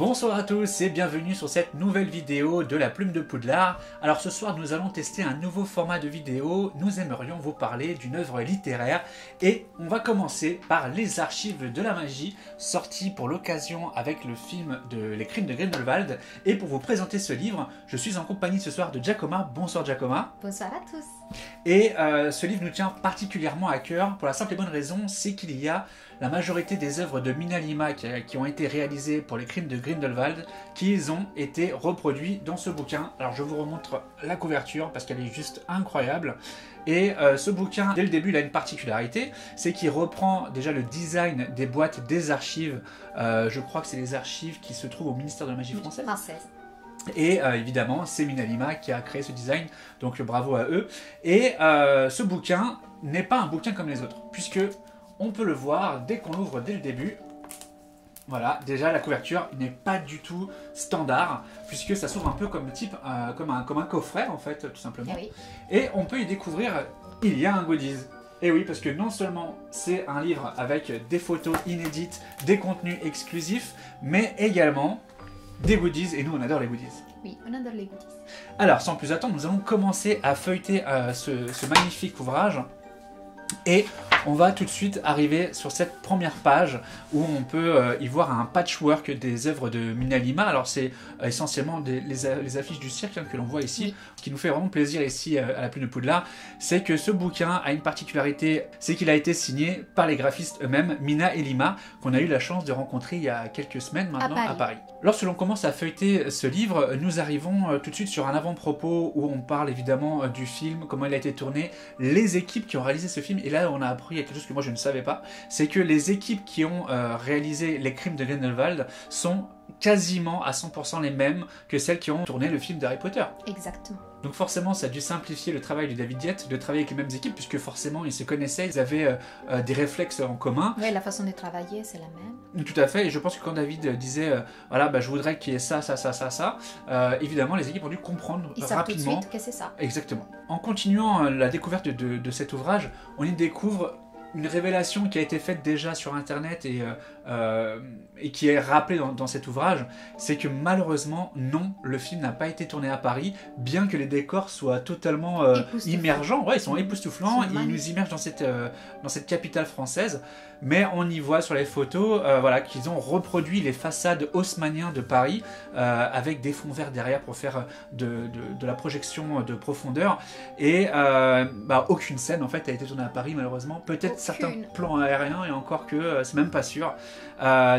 Bonsoir à tous et bienvenue sur cette nouvelle vidéo de la Plume de Poudlard. Alors ce soir nous allons tester un nouveau format de vidéo, nous aimerions vous parler d'une œuvre littéraire et on va commencer par Les Archives de la Magie, sorti pour l'occasion avec le film de Les Crimes de Grindelwald. Et pour vous présenter ce livre, je suis en compagnie ce soir de Giacoma. Bonsoir Giacoma. Bonsoir à tous. Et ce livre nous tient particulièrement à cœur pour la simple et bonne raison, c'est qu'il y a la majorité des œuvres de Mina Lima qui ont été réalisées pour les crimes de Grindelwald qui ont été reproduits dans ce bouquin. Alors je vous remontre la couverture parce qu'elle est juste incroyable. Et ce bouquin, dès le début, il a une particularité, c'est qu'il reprend déjà le design des boîtes des archives. Je crois que c'est les archives qui se trouvent au ministère de la Magie française. Et évidemment, c'est Mina Lima qui a créé ce design, donc bravo à eux. Et ce bouquin n'est pas un bouquin comme les autres, puisque on peut le voir dès qu'on l'ouvre dès le début. Voilà, déjà la couverture n'est pas du tout standard, puisque ça s'ouvre un peu comme type, comme un coffret en fait, tout simplement. Oui. Et on peut y découvrir, il y a un goodies. Et oui, parce que non seulement c'est un livre avec des photos inédites, des contenus exclusifs, mais également des goodies, et nous on adore les goodies. Oui, on adore les goodies. Alors, sans plus attendre, nous allons commencer à feuilleter ce magnifique ouvrage. Et on va tout de suite arriver sur cette première page où on peut y voir un patchwork des œuvres de Mina Lima. Alors c'est essentiellement les affiches du cirque que l'on voit ici. Oui. Ce qui nous fait vraiment plaisir ici à la Plume de Poudlard, c'est que ce bouquin a une particularité, c'est qu'il a été signé par les graphistes eux-mêmes, Mina et Lima, qu'on a eu la chance de rencontrer il y a quelques semaines maintenant à Paris. Lorsque l'on commence à feuilleter ce livre, nous arrivons tout de suite sur un avant-propos où on parle évidemment du film, comment il a été tourné, les équipes qui ont réalisé ce film. Et là, on a appris quelque chose que moi je ne savais pas, c'est que les équipes qui ont réalisé les crimes de Grindelwald sont quasiment à 100% les mêmes que celles qui ont tourné le film d'Harry Potter. Exactement. Donc forcément, ça a dû simplifier le travail de David Yates de travailler avec les mêmes équipes, puisque forcément, ils se connaissaient, ils avaient des réflexes en commun. Oui, la façon de travailler, c'est la même. Tout à fait, et je pense que quand David disait voilà, bah, je voudrais qu'il y ait ça, évidemment, les équipes ont dû comprendre ils savent rapidement. Tout de suite que c'est ça. Exactement. En continuant la découverte de cet ouvrage, on y découvre une révélation qui a été faite déjà sur internet et qui est rappelée dans cet ouvrage, c'est que malheureusement, non, le film n'a pas été tourné à Paris, bien que les décors soient totalement immergents. Ouais, ils sont époustouflants, ils nous immergent dans cette capitale française, mais on y voit sur les photos voilà, qu'ils ont reproduit les façades haussmanniennes de Paris avec des fonds verts derrière pour faire de la projection de profondeur, et aucune scène en fait a été tournée à Paris malheureusement, peut-être certains plans aériens, et encore que c'est même pas sûr.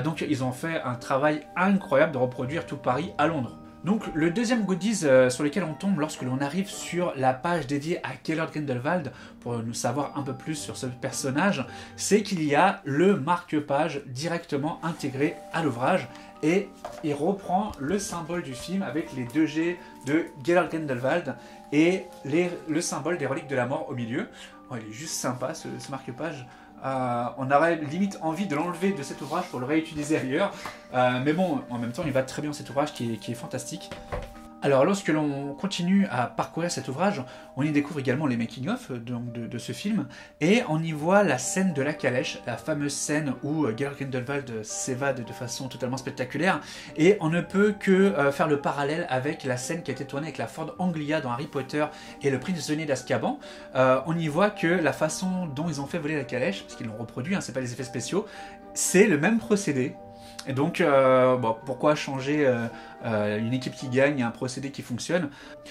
Donc ils ont fait un travail incroyable de reproduire tout Paris à Londres. Donc le deuxième goodies sur lequel on tombe lorsque l'on arrive sur la page dédiée à Gellert Grindelwald, pour nous savoir un peu plus sur ce personnage, c'est qu'il y a le marque-page directement intégré à l'ouvrage, et il reprend le symbole du film avec les 2G de Gellert Grindelwald et le symbole des reliques de la mort au milieu. Oh, il est juste sympa ce marque-page. On aurait limite envie de l'enlever de cet ouvrage pour le réutiliser ailleurs. Mais bon, en même temps, il va très bien cet ouvrage qui est fantastique. Alors, lorsque l'on continue à parcourir cet ouvrage, on y découvre également les making-of de ce film, et on y voit la scène de la calèche, la fameuse scène où Gellert Grindelwald s'évade de façon totalement spectaculaire, et on ne peut que faire le parallèle avec la scène qui a été tournée avec la Ford Anglia dans Harry Potter et le prisonnier d'Azkaban. On y voit que la façon dont ils ont fait voler la calèche, parce qu'ils l'ont reproduit, hein, c'est pas des effets spéciaux, c'est le même procédé. Et donc, pourquoi changer une équipe qui gagne et un procédé qui fonctionne?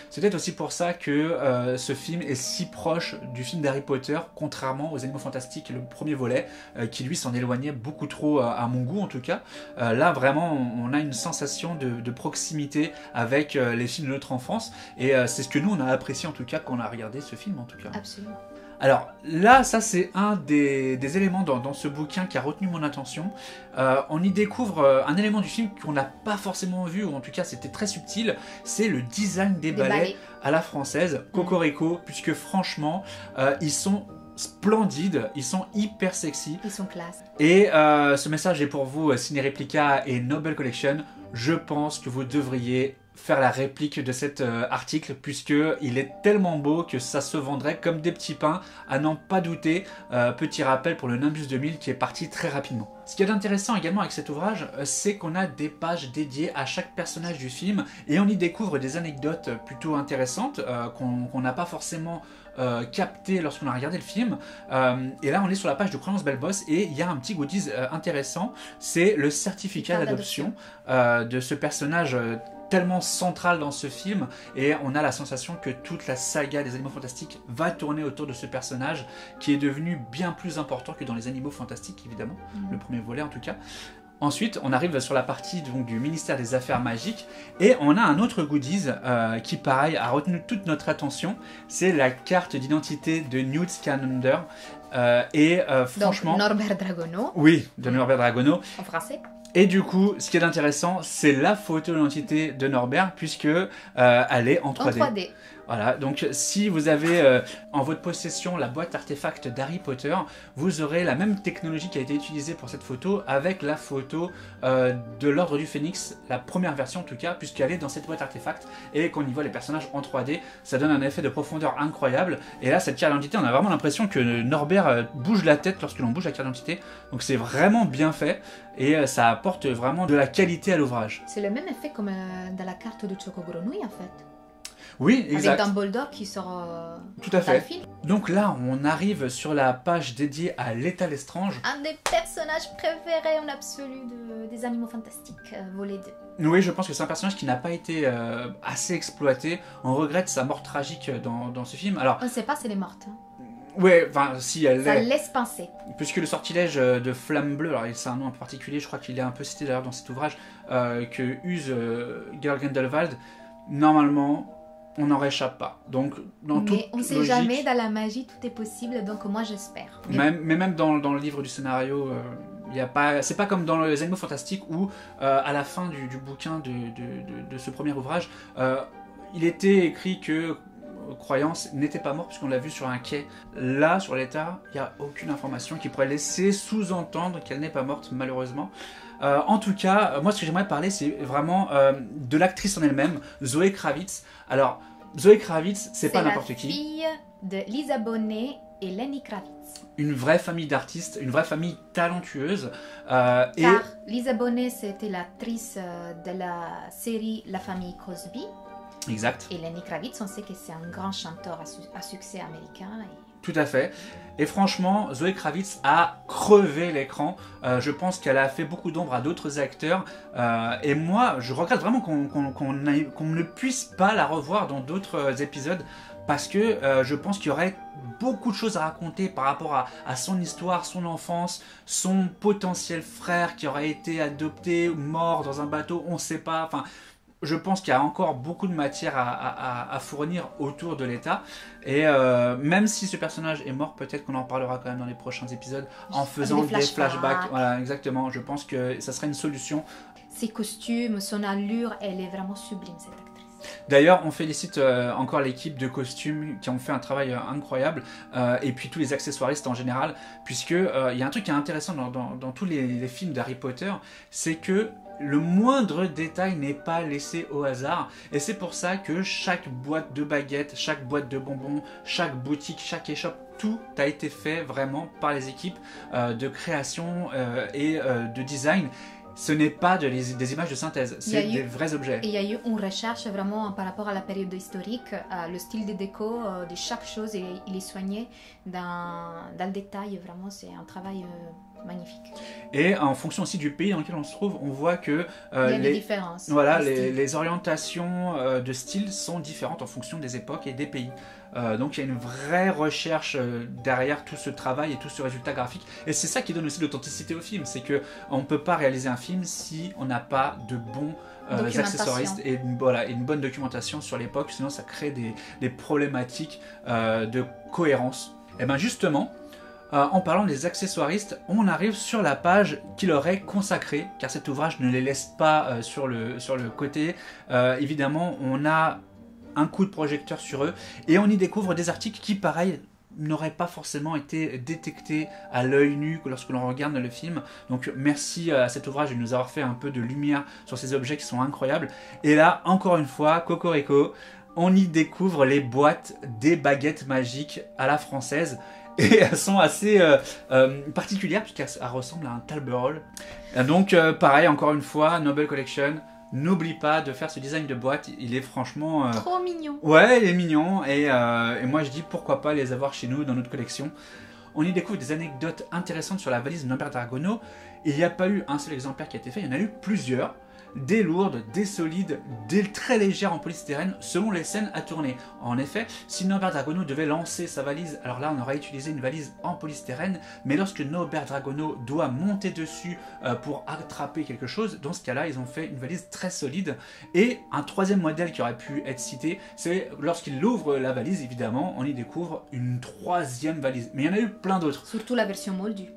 C'est peut-être aussi pour ça que ce film est si proche du film d'Harry Potter, contrairement aux Animaux Fantastiques, le premier volet, qui lui s'en éloignait beaucoup trop, à mon goût en tout cas. Là, vraiment, on a une sensation de proximité avec les films de notre enfance, et c'est ce que nous, on a apprécié en tout cas quand on a regardé ce film en tout cas. Absolument. Alors là, ça c'est un des éléments dans ce bouquin qui a retenu mon attention. On y découvre un élément du film qu'on n'a pas forcément vu, ou en tout cas c'était très subtil, c'est le design des balais à la française, Cocorico, puisque franchement, ils sont splendides, ils sont hyper sexy. Ils sont classe. Et ce message est pour vous, Ciné Replica et Noble Collection. Je pense que vous devriez faire la réplique de cet article, puisqu'il est tellement beau que ça se vendrait comme des petits pains, à n'en pas douter. Petit rappel pour le Nimbus 2000 qui est parti très rapidement. Ce qui est intéressant également avec cet ouvrage, c'est qu'on a des pages dédiées à chaque personnage du film, et on y découvre des anecdotes plutôt intéressantes qu'on n'a pas forcément capté lorsqu'on a regardé le film. Et là on est sur la page de Croyance Belle Boss, et il y a un petit goodies intéressant, c'est le certificat d'adoption de ce personnage tellement central dans ce film, et on a la sensation que toute la saga des Animaux Fantastiques va tourner autour de ce personnage qui est devenu bien plus important que dans les Animaux Fantastiques, évidemment, le premier volet en tout cas. Ensuite, on arrive sur la partie donc, du ministère des Affaires Magiques, et on a un autre goodies qui, pareil, a retenu toute notre attention. C'est la carte d'identité de Newt Scamander. Franchement... Donc, Norbert Dragono. Oui, de Norbert Dragono. En français. Et du coup, ce qui est intéressant, c'est la photo d'identité de Norbert, puisque elle est en 3D. En 3D. Voilà, donc si vous avez en votre possession la boîte artefact d'Harry Potter, vous aurez la même technologie qui a été utilisée pour cette photo avec la photo de l'Ordre du Phénix, la première version en tout cas, puisqu'elle est dans cette boîte artefact et qu'on y voit les personnages en 3D, ça donne un effet de profondeur incroyable. Et là, cette carte d'identité, on a vraiment l'impression que Norbert bouge la tête lorsque l'on bouge la carte d'identité, donc c'est vraiment bien fait et ça apporte vraiment de la qualité à l'ouvrage. C'est le même effet comme dans la carte de Choco Grenouille en fait. Oui, exact. Avec Dumbledore qui sort tout à dans fait. le film. Donc là, on arrive sur la page dédiée à l'État Lestrange. Un des personnages préférés en absolu des Animaux Fantastiques, volet 2. Oui, je pense que c'est un personnage qui n'a pas été assez exploité. On regrette sa mort tragique dans ce film. Alors, On ne sait pas si elle est morte. Hein. Ouais, enfin, si elle Ça l'est. laisse penser. Puisque le sortilège de Flamme Bleue, alors c'est un nom un peu particulier, je crois qu'il est un peu cité d'ailleurs dans cet ouvrage, que use Georg Grindelwald, normalement, on n'en réchappe pas. Donc, dans toute Mais on ne sait logique, jamais, dans la magie, tout est possible, donc moi j'espère. mais même dans le livre du scénario, y a pas, c'est pas comme dans les Animaux Fantastiques où, à la fin du bouquin de ce premier ouvrage, il était écrit que Croyance n'était pas mort puisqu'on l'a vu sur un quai. Là, sur l'État, il n'y a aucune information qui pourrait laisser sous-entendre qu'elle n'est pas morte, malheureusement. En tout cas, moi ce que j'aimerais parler, c'est vraiment de l'actrice en elle-même, Zoé Kravitz. Alors, Zoé Kravitz, c'est pas n'importe qui. C'est la fille de Lisa Bonet et Lenny Kravitz. Une vraie famille d'artistes, une vraie famille talentueuse. Car Lisa Bonet, c'était l'actrice de la série La famille Crosby. Exact. Et Lenny Kravitz, on sait que c'est un grand chanteur à succès américain. Tout à fait. Et franchement, Zoé Kravitz a crevé l'écran. Je pense qu'elle a fait beaucoup d'ombre à d'autres acteurs. Et moi, je regrette vraiment qu'on ne puisse pas la revoir dans d'autres épisodes. Parce que je pense qu'il y aurait beaucoup de choses à raconter par rapport à son histoire, son enfance, son potentiel frère qui aurait été adopté ou mort dans un bateau, on ne sait pas. Enfin, je pense qu'il y a encore beaucoup de matière à fournir autour de l'État. Et même si ce personnage est mort, peut-être qu'on en parlera quand même dans les prochains épisodes en faisant des flashbacks. Voilà, exactement. Je pense que ça serait une solution. Ses costumes, son allure, elle est vraiment sublime, cette actrice. D'ailleurs, on félicite encore l'équipe de costumes qui ont fait un travail incroyable, et puis tous les accessoiristes en général, puisque il y a un truc qui est intéressant dans tous les films d'Harry Potter, c'est que le moindre détail n'est pas laissé au hasard, et c'est pour ça que chaque boîte de baguettes, chaque boîte de bonbons, chaque boutique, chaque échoppe, tout a été fait vraiment par les équipes de création et de design. Ce n'est pas des images de synthèse, c'est des vrais objets. Il y a eu une recherche vraiment par rapport à la période historique, le style de déco de chaque chose, et il est soigné dans le détail. Vraiment, c'est un travail magnifique. Et en fonction aussi du pays dans lequel on se trouve, on voit que il y a des différences. Voilà, les orientations de style sont différentes en fonction des époques et des pays. Donc il y a une vraie recherche derrière tout ce travail et tout ce résultat graphique. Et c'est ça qui donne aussi l'authenticité au film, c'est qu'on ne peut pas réaliser un film si on n'a pas de bons accessoiristes et une bonne documentation sur l'époque, sinon ça crée des problématiques de cohérence. Et bien justement, en parlant des accessoiristes, on arrive sur la page qui leur est consacrée, car cet ouvrage ne les laisse pas sur le côté. Évidemment, on a un coup de projecteur sur eux, et on y découvre des articles qui, pareil, n'auraient pas forcément été détectés à l'œil nu lorsque l'on regarde le film. Donc merci à cet ouvrage de nous avoir fait un peu de lumière sur ces objets qui sont incroyables. Et là, encore une fois, cocorico, on y découvre les boîtes des baguettes magiques à la française. Et elles sont assez particulières puisqu'elles ressemblent à un Talberol. Donc pareil, encore une fois, Noble Collection. N'oublie pas de faire ce design de boîte, il est franchement... trop mignon. Ouais, il est mignon, et moi je dis pourquoi pas les avoir chez nous dans notre collection. On y découvre des anecdotes intéressantes sur la valise de Norbert Dragono. Il n'y a pas eu un seul exemplaire qui a été fait, il y en a eu plusieurs. Des lourdes, des solides, des très légères en polystyrène selon les scènes à tourner. En effet, si Norbert Dragono devait lancer sa valise, alors là on aurait utilisé une valise en polystyrène, mais lorsque Norbert Dragono doit monter dessus pour attraper quelque chose, dans ce cas-là ils ont fait une valise très solide. Et un troisième modèle qui aurait pu être cité, c'est lorsqu'il ouvre la valise, évidemment, on y découvre une troisième valise. Mais il y en a eu plein d'autres. Surtout la version moldue.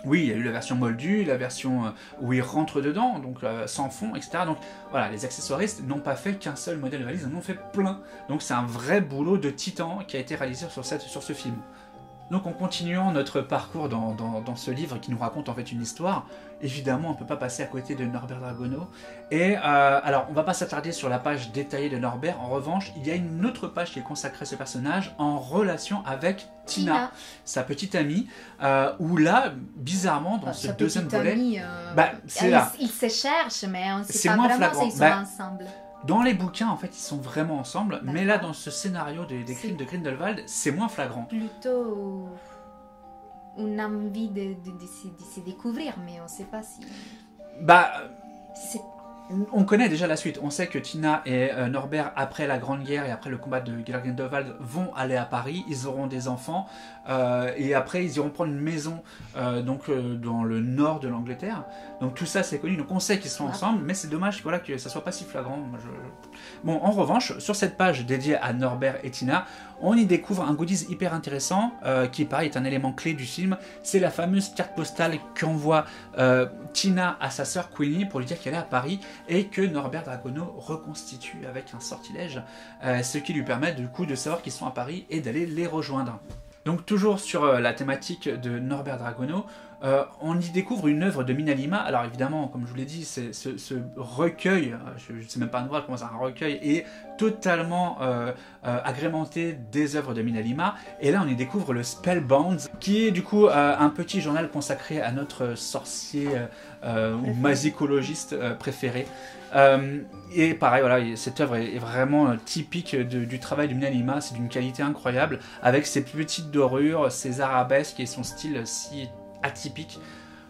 Oui, il y a eu la version moldue, la version où il rentre dedans, donc sans fond, etc. Donc voilà, les accessoiristes n'ont pas fait qu'un seul modèle de valise, ils en ont fait plein. Donc c'est un vrai boulot de titan qui a été réalisé sur ce film. Donc en continuant notre parcours dans ce livre qui nous raconte en fait une histoire, évidemment on ne peut pas passer à côté de Norbert Dragono. Et alors on ne va pas s'attarder sur la page détaillée de Norbert, en revanche il y a une autre page qui est consacrée à ce personnage en relation avec Tina. Sa petite amie, où là, bizarrement, dans ce deuxième volet, c'est là. Ils se cherchent, mais on ne sait pas vraiment s'ils sont ensemble. Dans les bouquins, en fait, ils sont vraiment ensemble, mais là, dans ce scénario des crimes de Grindelwald, c'est moins flagrant. Plutôt une envie de se découvrir, mais on ne sait pas si... On connaît déjà la suite. On sait que Tina et Norbert, après la Grande Guerre et après le combat de Grindelwald, vont aller à Paris. Ils auront des enfants. Et après, ils iront prendre une maison dans le nord de l'Angleterre. Donc tout ça, c'est connu. Donc on sait qu'ils sont ensemble. Mais c'est dommage que ça soit pas si flagrant. Bon, en revanche, sur cette page dédiée à Norbert et Tina, on y découvre un goodies hyper intéressant qui, pareil, est un élément clé du film. C'est la fameuse carte postale qu'envoie Tina à sa sœur Queenie pour lui dire qu'elle est à Paris et que Norbert Dragono reconstitue avec un sortilège, ce qui lui permet du coup de savoir qu'ils sont à Paris et d'aller les rejoindre. Donc toujours sur la thématique de Norbert Dragono, on y découvre une œuvre de Minalima. Alors évidemment, comme je vous l'ai dit, ce recueil, je ne sais même pas comment c'est un recueil, est totalement agrémenté des œuvres de Minalima. Et là, on y découvre le Spellbound, qui est du coup un petit journal consacré à notre sorcier ou magicologiste préféré. Et pareil, voilà, cette œuvre est vraiment typique du travail de Minalima. C'est d'une qualité incroyable, avec ses petites dorures, ses arabesques et son style si atypique.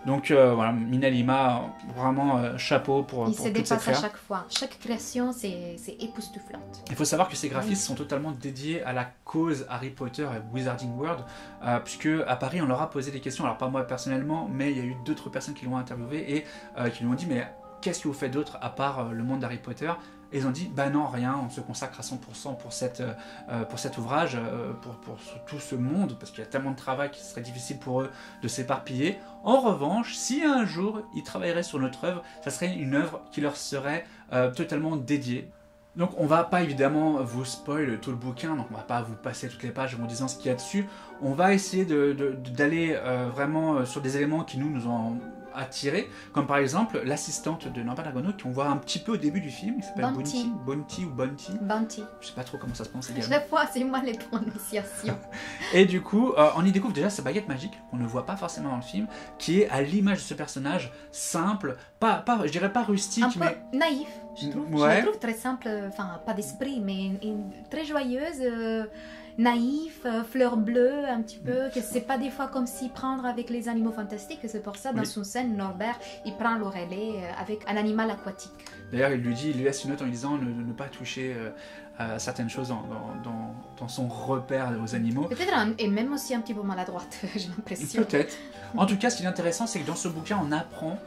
Donc voilà, Minalima, vraiment chapeau pour il se toutes ces dépasse à chaque fois. Chaque création, c'est époustouflante. Il faut savoir que ces graphistes sont totalement dédiés à la cause Harry Potter et Wizarding World, puisque à Paris, on leur a posé des questions. Alors pas moi personnellement, mais il y a eu d'autres personnes qui l'ont interviewé et qui lui ont dit mais qu'est-ce que vous faites d'autre à part le monde d'Harry Potter? Et ils ont dit, bah non, rien, on se consacre à 100% pour cet ouvrage, pour tout ce monde, parce qu'il y a tellement de travail qu'il serait difficile pour eux de s'éparpiller. En revanche, si un jour ils travailleraient sur notre œuvre, ça serait une œuvre qui leur serait totalement dédiée. Donc on va pas évidemment vous spoil tout le bouquin, donc on va pas vous passer toutes les pages en vous disant ce qu'il y a dessus. On va essayer d'aller vraiment sur des éléments qui nous ont attiré, comme par exemple l'assistante de Norbert Dragono qu'on voit un petit peu au début du film, qui s'appelle Bounty ou Bounty. Bounty. Je sais pas trop comment ça se prononce également. Chaque fois, c'est moi les prononciations. Et du coup, on y découvre déjà sa baguette magique, qu'on ne voit pas forcément dans le film, qui est à l'image de ce personnage simple, je dirais pas rustique, mais naïf, je trouve. Ouais. Je la trouve très simple, enfin pas d'esprit, mais très joyeuse. Naïf, fleur bleue un petit peu, que c'est pas des fois comme s'y prendre avec les animaux fantastiques, et c'est pour ça dans son scène, Norbert, il prend le relais avec un animal aquatique. D'ailleurs, il lui laisse une note en lui disant ne pas toucher à certaines choses dans son repère aux animaux. Peut-être, et même aussi un petit peu maladroite, j'ai l'impression. Peut-être. En tout cas, ce qui est intéressant, c'est que dans ce bouquin, on apprend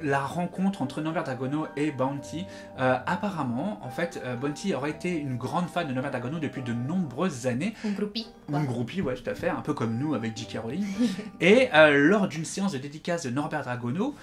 la rencontre entre Norbert Dragono et Bounty. Apparemment, en fait, Bounty aurait été une grande fan de Norbert Dragono depuis de nombreuses années. Une groupie. Une groupie, ouais, tout à fait, un peu comme nous avec J.K. Rowling. Et lors d'une séance de dédicace de Norbert Dragono,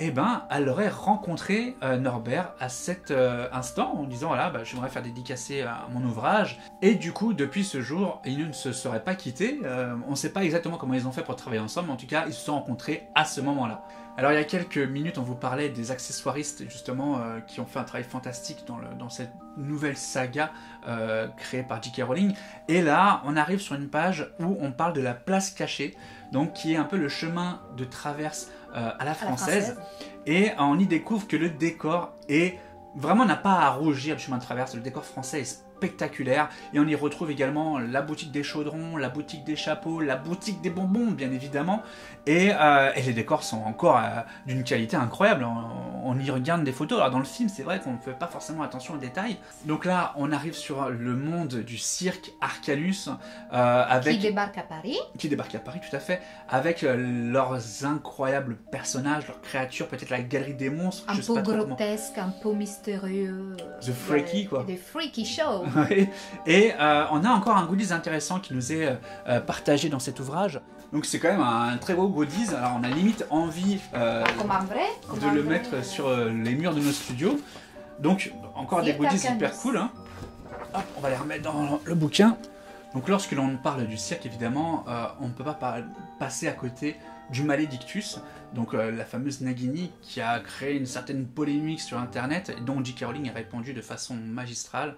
eh ben, elle aurait rencontré Norbert à cet instant en disant voilà, bah, j'aimerais faire dédicacer mon ouvrage. Et du coup, depuis ce jour, ils ne se seraient pas quittés. On ne sait pas exactement comment ils ont fait pour travailler ensemble, mais en tout cas, ils se sont rencontrés à ce moment-là. Alors, il y a quelques minutes, on vous parlait des accessoiristes justement qui ont fait un travail fantastique dans cette nouvelle saga créée par J.K. Rowling. Et là, on arrive sur une page où on parle de la place cachée, donc qui est un peu le chemin de traverse à la française. Et on y découvre que le décor est vraiment n'a pas à rougir du chemin de traverse. Le décor français est spectaculaire et on y retrouve également la boutique des chaudrons, la boutique des chapeaux, la boutique des bonbons bien évidemment et les décors sont encore d'une qualité incroyable. On y regarde des photos. Alors dans le film c'est vrai qu'on ne fait pas forcément attention aux détails. Donc là on arrive sur le monde du cirque Arcanus avec... Qui débarque à Paris. Qui débarque à Paris tout à fait avec leurs incroyables personnages, leurs créatures, peut-être la galerie des monstres. Un peu grotesque, un peu mystérieux. The Freaky quoi. The Freaky Show. Et on a encore un goodies intéressant qui nous est partagé dans cet ouvrage. Donc c'est quand même un très beau goodies. Alors on a limite envie de le mettre sur les murs de nos studios. Donc encore des goodies hyper cool. Hein. Hop, on va les remettre dans le bouquin. Donc lorsque l'on parle du cirque, évidemment, on ne peut pas passer à côté du Maledictus, donc la fameuse Nagini qui a créé une certaine polémique sur internet et dont J.K. Rowling a répondu de façon magistrale.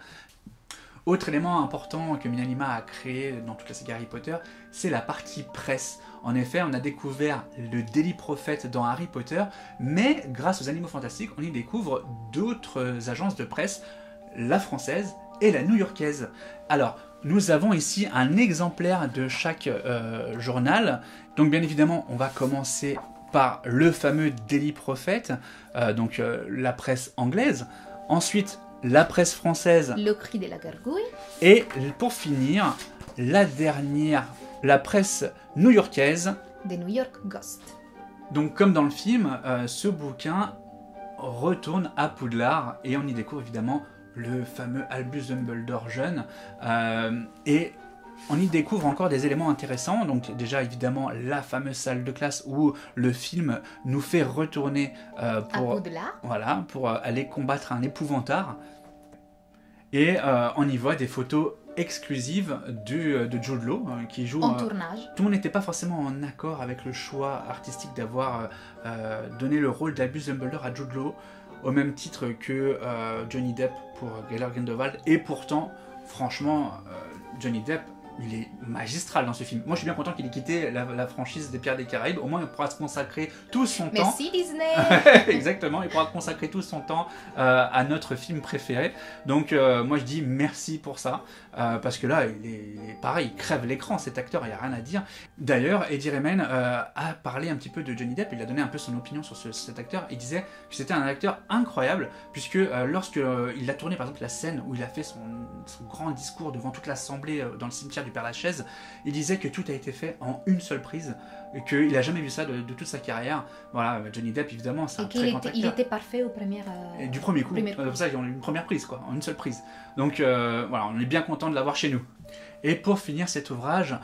Autre élément important que Minalima a créé dans toute la saga Harry Potter, c'est la partie presse. En effet, on a découvert le Daily Prophet dans Harry Potter, mais grâce aux Animaux Fantastiques, on y découvre d'autres agences de presse, la française et la new-yorkaise. Alors, nous avons ici un exemplaire de chaque journal. Donc bien évidemment, on va commencer par le fameux Daily Prophet, donc la presse anglaise. Ensuite, la presse française. Le Cri de la Gargouille. Et pour finir, la dernière, la presse new-yorkaise. The New York Ghost. Donc comme dans le film, ce bouquin retourne à Poudlard et on y découvre évidemment le fameux Albus Dumbledore jeune. Et on y découvre encore des éléments intéressants, donc déjà évidemment la fameuse salle de classe où le film nous fait retourner pour aller combattre un épouvantard. Et on y voit des photos exclusives de Jude Law qui joue en tournage. Tout le monde n'était pas forcément en accord avec le choix artistique d'avoir donné le rôle d'Albus Dumbledore à Jude Law au même titre que Johnny Depp pour Gellert Grindelwald, et pourtant franchement Johnny Depp il est magistral dans ce film. Moi je suis bien content qu'il ait quitté la franchise des Pirates des Caraïbes. Au moins il pourra se consacrer tout son temps. Merci Disney. Exactement, il pourra consacrer tout son temps à notre film préféré. Donc moi je dis merci pour ça. Parce que là il est pareil, il crève l'écran cet acteur, il n'y a rien à dire. D'ailleurs Eddie Redmayne a parlé un petit peu de Johnny Depp, il a donné un peu son opinion sur cet acteur. Il disait que c'était un acteur incroyable puisque lorsque il a tourné par exemple la scène où il a fait son grand discours devant toute l'assemblée dans le cimetière du Père-Lachaise, il disait que tout a été fait en une seule prise et qu'il n'a jamais vu ça de toute sa carrière. Voilà, Johnny Depp évidemment c'est un très grand acteur. Il était parfait au premier du premier coup, c'est pour ça qu'ils ont eu une première prise quoi, en une seule prise. Donc voilà, on est bien content de l'avoir chez nous. Et pour finir cet ouvrage,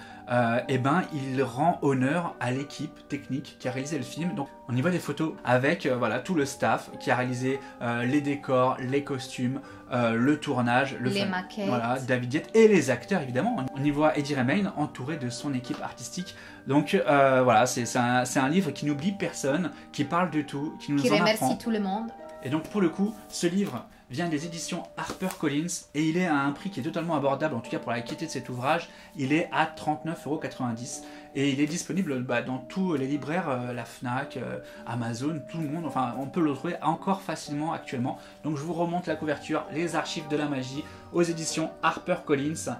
il rend honneur à l'équipe technique qui a réalisé le film. Donc on y voit des photos avec voilà, tout le staff qui a réalisé les décors, les costumes, le tournage, les maquettes, voilà, David Yates et les acteurs évidemment. On y voit Eddie Redmayne entouré de son équipe artistique. Donc voilà, c'est un livre qui n'oublie personne, qui parle de tout, qui nous en apprend. Qui remercie tout le monde. Et donc pour le coup, ce livre vient des éditions HarperCollins et il est à un prix qui est totalement abordable, en tout cas pour la qualité de cet ouvrage, il est à 39,90 € et il est disponible dans tous les libraires, la Fnac, Amazon, tout le monde, enfin on peut le trouver encore facilement actuellement. Donc je vous remonte la couverture, les archives de la magie aux éditions HarperCollins.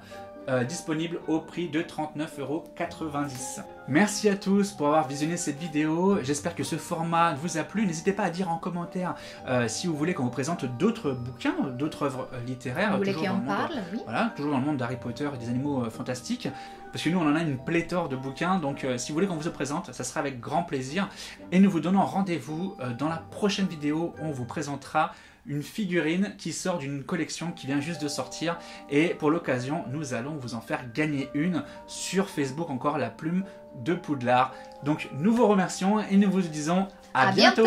Disponible au prix de 39,90 €. Merci à tous pour avoir visionné cette vidéo. J'espère que ce format vous a plu. N'hésitez pas à dire en commentaire si vous voulez qu'on vous présente d'autres bouquins, d'autres œuvres littéraires. Vous voulez qu'on parle, oui. Voilà, toujours dans le monde d'Harry Potter et des animaux fantastiques. Parce que nous, on en a une pléthore de bouquins. Donc, si vous voulez qu'on vous le présente, ça sera avec grand plaisir. Et nous vous donnons rendez-vous dans la prochaine vidéo où on vous présentera une figurine qui sort d'une collection qui vient juste de sortir et pour l'occasion nous allons vous en faire gagner une sur Facebook, encore la plume de Poudlard. Donc nous vous remercions et nous vous disons à bientôt.